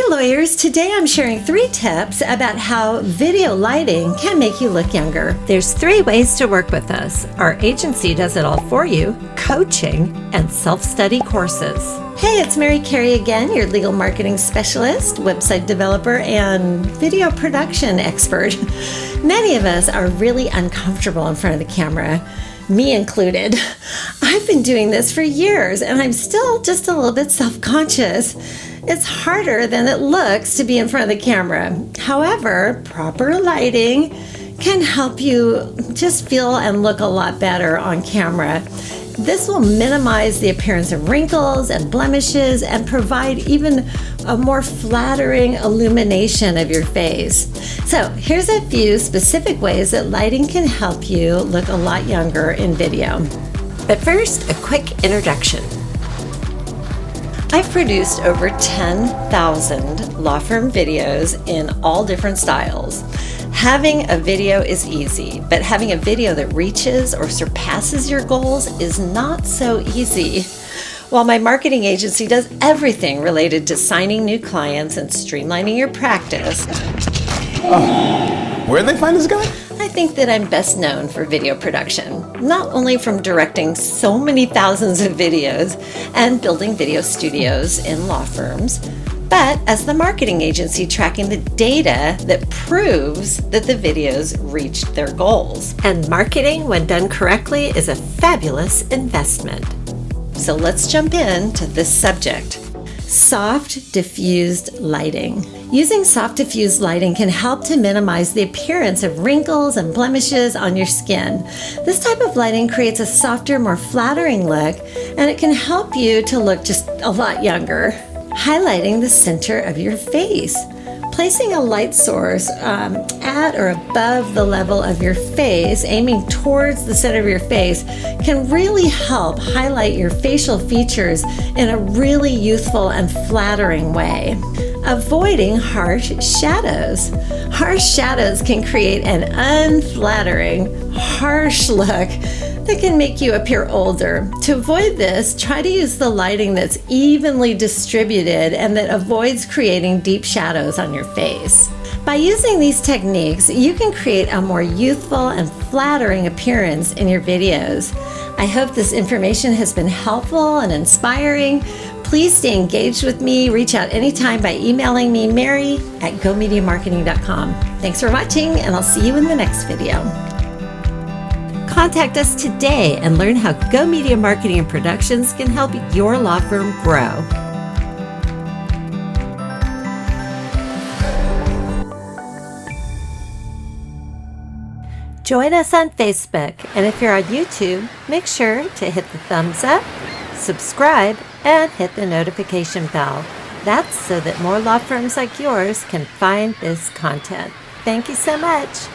lawyers, today I'm sharing 3 tips about how video lighting can make you look younger. There's 3 ways to work with us. Our agency does it all for you, coaching, and self-study courses. Hey, it's Mary Cary again, your legal marketing specialist, website developer, and video production expert. Many of us are really uncomfortable in front of the camera, me included. I've been doing this for years, and I'm still just a little bit self-conscious. It's harder than it looks to be in front of the camera. However, proper lighting can help you just feel and look a lot better on camera. This will minimize the appearance of wrinkles and blemishes and provide even a more flattering illumination of your face. So here's a few specific ways that lighting can help you look a lot younger in video. But first, a quick introduction. I've produced over 10,000 law firm videos in all different styles. Having a video is easy, but having a video that reaches or surpasses your goals is not so easy. While my marketing agency does everything related to signing new clients and streamlining your practice, where'd they find this guy? I think that I'm best known for video production, not only from directing so many thousands of videos and building video studios in law firms, but as the marketing agency tracking the data that proves that the videos reached their goals. And marketing, when done correctly, is a fabulous investment. So let's jump into this subject. Soft diffused lighting. Using soft diffused lighting can help to minimize the appearance of wrinkles and blemishes on your skin. This type of lighting creates a softer, more flattering look, and it can help you to look just a lot younger. Highlighting the center of your face. Placing a light source at or above the level of your face, aiming towards the center of your face, can really help highlight your facial features in a really youthful and flattering way. Avoiding harsh shadows. Harsh shadows can create an unflattering, harsh look that can make you appear older. To avoid this, try to use the lighting that's evenly distributed and that avoids creating deep shadows on your face. By using these techniques, you can create a more youthful and flattering appearance in your videos. I hope this information has been helpful and inspiring. Please stay engaged with me. Reach out anytime by emailing me, mary@GoMediaMarketing.com. Thanks for watching, and I'll see you in the next video. Contact us today and learn how GoMedia Marketing Productions can help your law firm grow. Join us on Facebook, and if you're on YouTube, make sure to hit the thumbs up, subscribe, and hit the notification bell. That's so that more law firms like yours can find this content. Thank you so much.